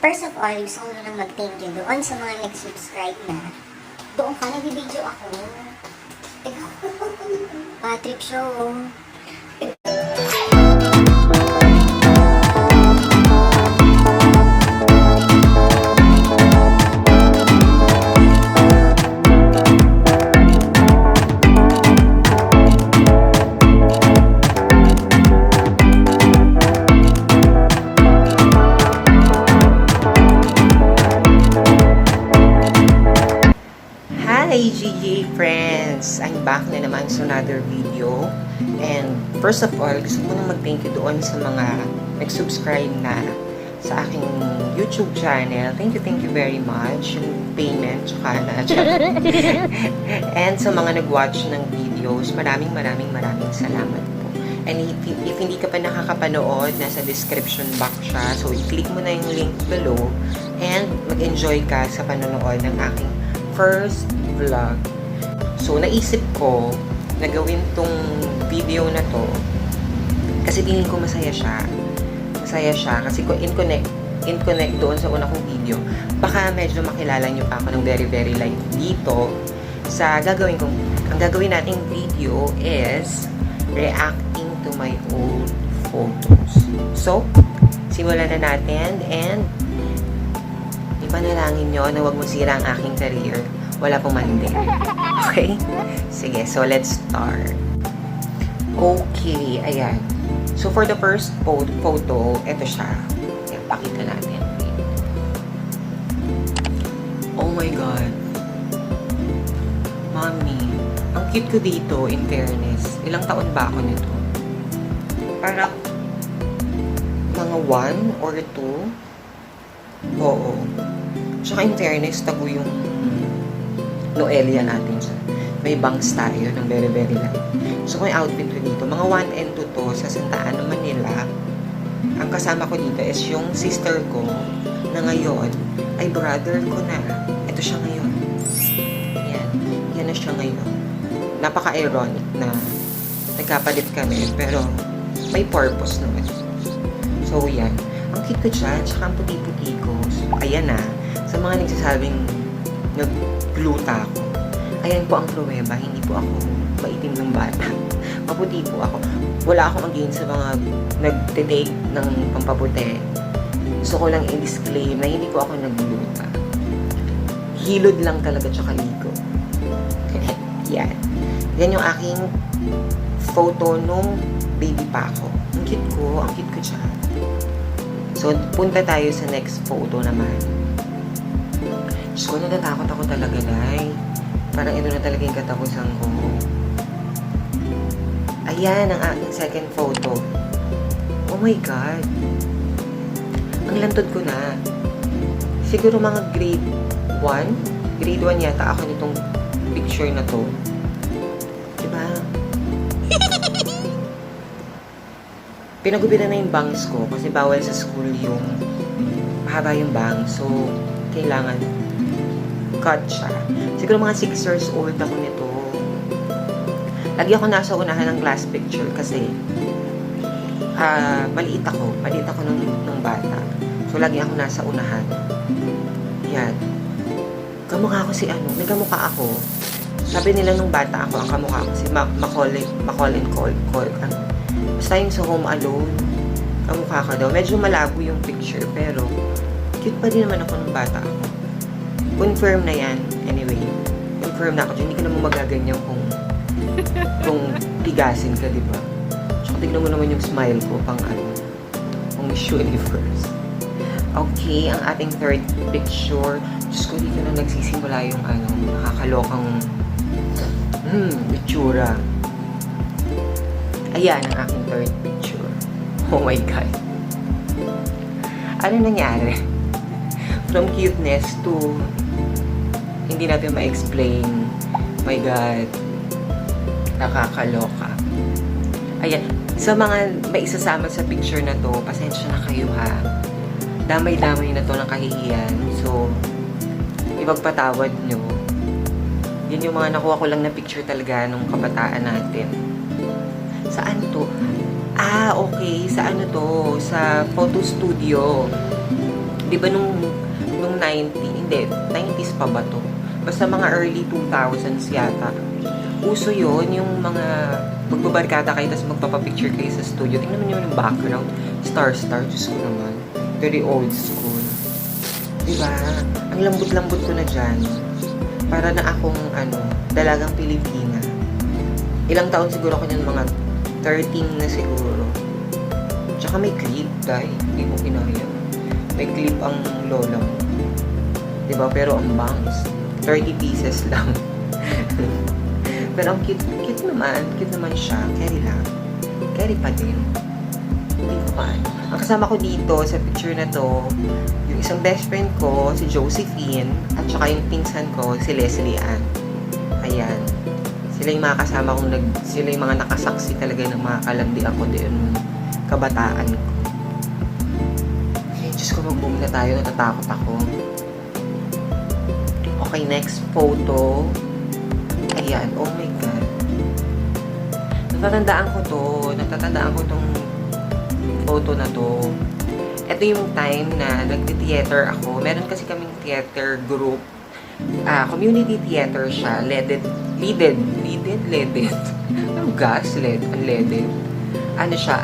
First of all, gusto ko lang mag-thank you doon sa mga nag-subscribe na. Doon ka, nag-video ako. Patrick Show. Hi GJ friends! I'm back na naman sa another video. And first of all, gusto ko na mag-thank you doon sa mga nag-subscribe na sa aking YouTube channel. Thank you very much. Yung payment, tsaka na. And sa mga nag-watch ng videos, maraming salamat po. And if hindi ka pa nakakapanood, nasa description box siya. So, i-click mo na yung link below and mag-enjoy ka sa panonood ng aking first vlog. So, naisip ko na gawin tong video na to kasi tingin ko masaya siya. Masaya siya kasi ko in connect doon sa una kong video. Baka medyo makilala nyo pa ako ng very live dito sa ang gagawin nating video is reacting to my old photos. So, simulan na natin and ipanalangin nyo na huwag masira ang aking career. Wala pong mandi. Okay? Sige, so let's start. Okay, ayan. So for the first photo, ito siya. Ayan, pakita natin. Oh my God. Mommy, ang cute ko dito, in fairness. Ilang taon ba ako nito? Parang mga 1 or 2. Oo. Tsaka in fairness, tago yung Noelia natin siya. May bangs tayo ng very light. So, kung yung outfit ko dito, mga 1 and 2 to sa Santa Ana, Manila. Ang kasama ko dito is yung sister ko na ngayon ay brother ko na. Ito siya ngayon. Yan. Yan na siya ngayon. Napaka-ironic na nagkapalit kami, pero may purpose naman. So, yan. Ang cute ko dyan, tsaka ang puti-puti ko. So, ayan na. Sa mga nagsasabing nag-gluta ako. Ayan po ang pruweba. Hindi po ako maitim ng bata. Maputi po ako. Wala akong against sa mga nagtitake ng pampaputi. Gusto ko lang i-disclaim na hindi po ako nag-gluta. Hilod lang talaga tsaka ligo. Yan. Yan yung aking photo nung baby pa ako. Ang cute ko. Ang cute ko siya. So, punta tayo sa next photo naman. Diyos ko, natatakot ako talaga, Day. Parang ito na talaga yung katapusan ko. Ayan, ang aking second photo. Oh my God. Ang lantod ko na. Siguro mga grade 1. Grade 1 yata ako nitong picture na to. Diba? Pinagupitan na yung bangs ko kasi bawal sa school yung mahaba yung bangs. So, kailangan cut siya. Siguro mga 6 years old ako nito. Lagi ako nasa unahan ng class picture kasi maliit ako. Maliit ako nung bata. So, lagi ako nasa unahan. Yan. Kamukha ko si may kamukha ako. Sabi nila nung bata ako, ang kamukha ko si Macaulay Culkin. Basta yung sa Home Alone, kamukha ka daw. Medyo malabo yung picture, pero cute pa din naman ako nung bata ako. Confirm na yan. Anyway, confirm na ako. Hindi ka naman magaganyan kung tigasin ka, di ba? Tsaka tignan mo naman yung smile ko pang pang Miss Universe. Okay, ang ating third picture. Diyos ko, dito na nagsisimula yung nakakalokang itsura. Ayan ang aking third picture. Oh my God. Ano nangyari? From cuteness to hindi natin ma-explain. My God. Nakakaloka. Ayan. Sa mga may isasama sa picture na to, pasensya na kayo ha. Damay-damay na to ng kahihiyan. So, ipagpatawad nyo. Yan yung mga nakuha ko lang na picture talaga nung kabataan natin. Saan to? Okay. Sa ano to? Sa photo studio. Di ba nung 90, hindi, 90s pa ba to? Basta mga early 2000s yata. Uso yun, yung mga magbabarkada kayo, tapos magpapapicture kayo sa studio. Tingnan mo yun yung background. Star-star, Diyos ko naman. Very old school. Diba? Ang lambot-lambot ko na dyan. Para na akong, dalagang Pilipina. Ilang taon siguro ko niyan, mga 13 na siguro. Tsaka may clip, dahil hindi mo kinaya. May clip ang lola mo. Diba? Pero ang bangs. 30 pieces lang. Pero ang cute naman siya. Carry lang. Carry pa din. Hindi ko pa. Ang kasama ko dito sa picture na to, yung isang best friend ko, si Josephine, at saka yung pinsan ko, si Leslie Ann. Ayan. Sila yung mga kasama kong sila yung mga nakasaksi talaga ng mga kalandian ko din nung kabataan ko. Okay, Diyos ko, mag-boom na tayo. Natatakot ako. Okay, next photo. Ayan, oh my God. Natatandaan ko tong photo na to. Ito yung time na nagti-theater ako. Meron kasi kaming theater group. Community theater siya. Leaded. Ano gas? Unleaded. Ano siya,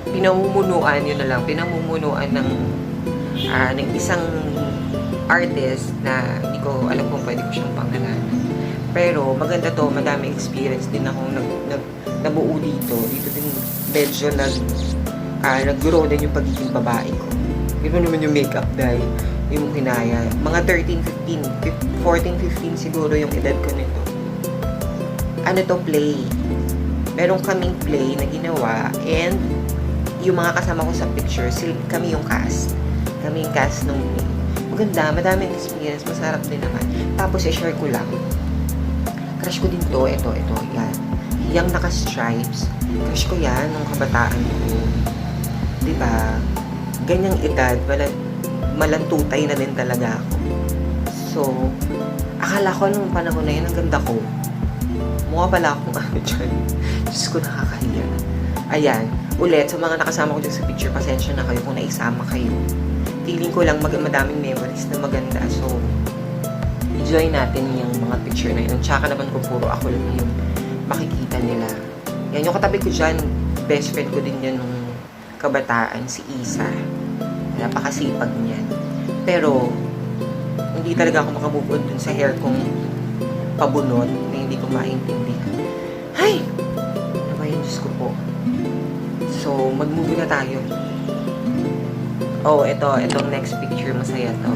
pinamumunuan, yun na lang. Pinamumunuan ng isang artist na hindi ko alam kung pwede ko siyang pangalanan. Pero maganda to, madami experience din ako nabuo dito. Dito din medyo nag-grow din yung pagiging babae ko. Yun mo naman yung makeup dahil yung kinaya. Mga 14, 15 siguro yung edad ko nito. Ano to, play. Meron kaming play na ginawa and yung mga kasama ko sa picture, kami yung cast. Kami yung cast ng play. Maganda, madaming experience, masarap din naman. Tapos, i-share ko lang. Crush ko din to, ito, yan. Yung naka-stripes. Crush ko yan, nung kabataan ko. Diba? Ganyang edad, malantutay na din talaga ako. So, akala ko nung panahon na yun, ang ganda ko. Mukha pala akong dyan. Diyos ko, nakakahiya. Ayan, ulit, sa mga nakasama ko dyan sa picture, pasensya na kayo kung naisama kayo. Feeling ko lang madaming memories na maganda. So, enjoy natin yung mga picture na yun. Tsaka naman ko puro ako lang yung makikita nila. Yan, yung katabi ko dyan, best friend ko din yan nung kabataan, si Isa. Napakasipag niyan. Pero, hindi talaga ako makamove on dun sa hair kong pabunot na hindi ko maintindihan. Hay! Ano ba yun? Diyos ko po. So, mag-move na tayo. Oh, itong next picture, masaya to.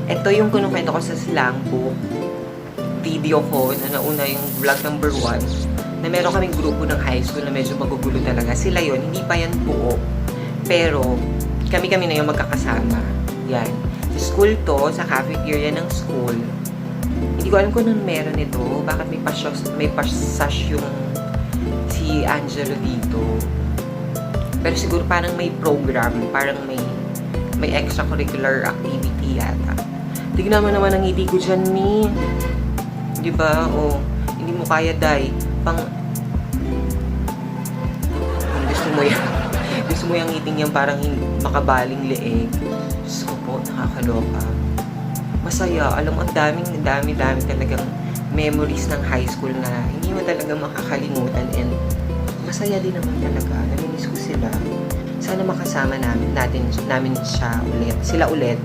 Ito yung kinukwento ko sa slang book video ko na nauna yung vlog number 1 na meron kaming grupo ng high school na medyo magugulo talaga. Sila yon, hindi pa yan buo. Pero, kami na yung magkakasama. Yan. Sa school to, sa cafeteria ng school. Hindi ko alam kung anong meron ito. Bakit may pasash yung si Angelo dito. Pero siguro parang may program, parang may extracurricular activity yata. Tignan mo naman ang ngiti ko dyan, ni. Diba? O, hindi mo kaya, day. Gusto mo yan. Gusto mo yung ngiting yan parang makabaling leeg. Diyos ko po, nakakaloka. Masaya. Alam mo, ang dami talagang memories ng high school na hindi mo talaga makakalimutan and masaya din naman talaga. Namimiss ko sila. Sana makasama namin sila ulit.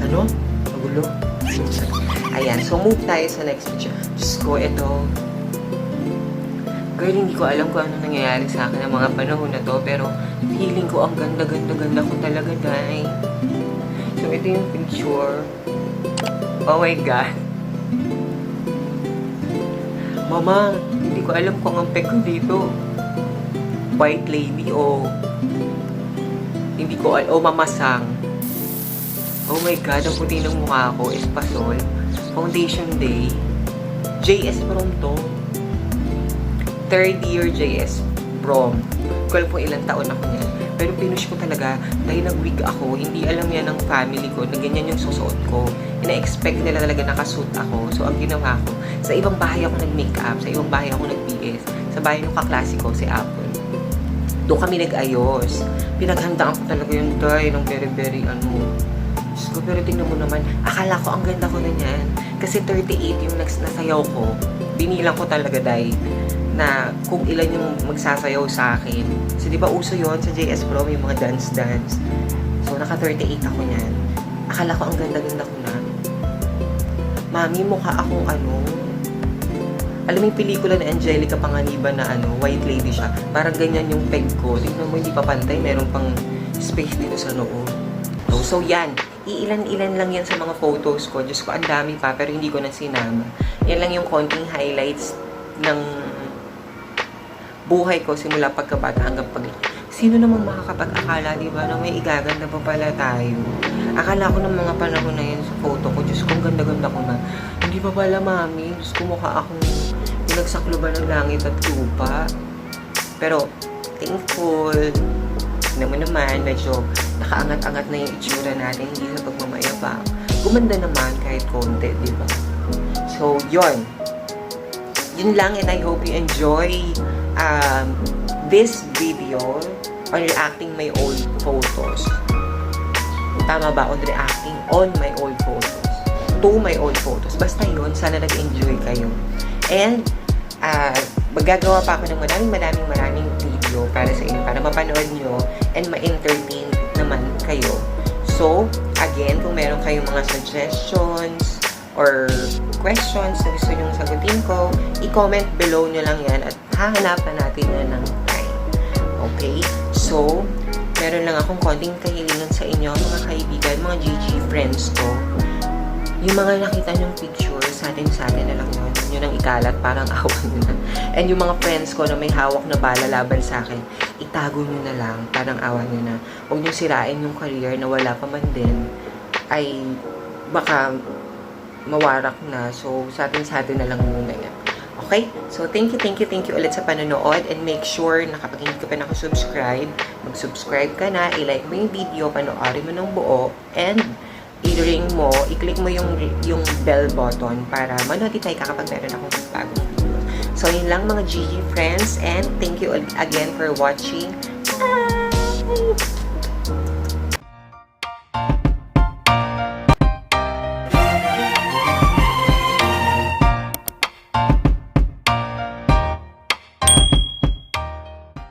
Ano? Magulo. Ayan. So, move tayo sa next picture. Diyos ko, ito. Girl, hindi ko alam kung ano nangyayari sa akin ng mga panahon na to. Pero, feeling ko ang ganda ko talaga, day. So, ito yung picture. Oh my God. Mama, hindi ko alam kung ang peg ko dito. White lady o hindi ko alam. O mamasang. Oh my God, ang puti ng mukha ko. Espasol. Foundation day. JS prom to. Third year JS prom. Hindi ko alam kung ilang taon ako niyan. Pero pinush ko talaga dahil nag-wig ako. Hindi alam yan ng family ko na ganyan yung susuot ko. Ina-expect nila talaga nakasuit ako. So, ang ginawa ko, sa ibang bahay ako nag-makeup, sa ibang bahay ako nag-PS, sa bahay ng kaklase ko, si Apple. Doon kami nag-ayos. Pinaghandaan ko talaga yung day ng very, very Diyos ko, pero tingnan mo naman, akala ko ang ganda ko na yan. Kasi 38 yung nasayaw ko. Binilang ko talaga, day, na kung ilan yung magsasayaw sa akin. So, di ba uso yon sa JS Pro, may mga dance-dance. So, naka 38 ako niyan. Akala ko ang ganda-ganda ko na. Mami, mukha akong alam mo yung pelikula na Angelica Panganiban na white lady siya. Parang ganyan yung peg ko. Tingnan mo, hindi pa pantay. Meron pang space dito sa noo. So, yan. Iilan-ilan lang yan sa mga photos ko. Diyos ko, ang dami pa, pero hindi ko na sinama. Yan lang yung konting highlights ng buhay ko simula pagkabata hanggang pag... Sino namang makakapag-akala, di ba, na may igaganda pa pala tayo? Akala ko ng mga panahon na yun sa photo ko, Diyos ko, ang ganda-ganda ko na. Hindi pa pala, mami. Diyos ko, mukha akong pinagsakloban ng langit at lupa. Pero, thankful. Naman, medyo nakaangat-angat na yung itsura natin, hindi sa pagmamayabang. Gumanda naman kahit konti, di ba? So, yun. Yun lang, and I hope you enjoy this video on reacting my old photos. Tama ba? On reacting on my old photos. To my old photos. Basta yun, sana nag-enjoy kayo. And, magagawa pa ako ng maraming video para sa inyo, para mapanood nyo and ma-entertain naman kayo. So, again, kung meron kayong mga suggestions or questions na gusto nyong sagutin ko, i-comment below nyo lang yan at hahanapan natin yan ng time. Okay? So, meron lang akong konting kahilingan sa inyo, mga kaibigan, mga GG friends ko. Yung mga nakita nyong picture, sa atin na lang yun. Yun ang ikalat, parang awan nyo na. And yung mga friends ko na may hawak na bala laban sa akin, itago nyo na lang, parang awan nyo na. Huwag nyo sirain yung career na wala pa man din, ay baka mawarak na. So, sa atin na lang muna yan. Okay? So, thank you ulit sa panonood and make sure na kapag hindi ka pa nakasubscribe, mag-subscribe ka na, i-like mo yung video, panoorin mo ng buo, and i-ring mo, i-click mo yung bell button para ma-notify ka kapag meron akong bagong video. So, yun lang mga GG friends, and thank you again for watching. Bye!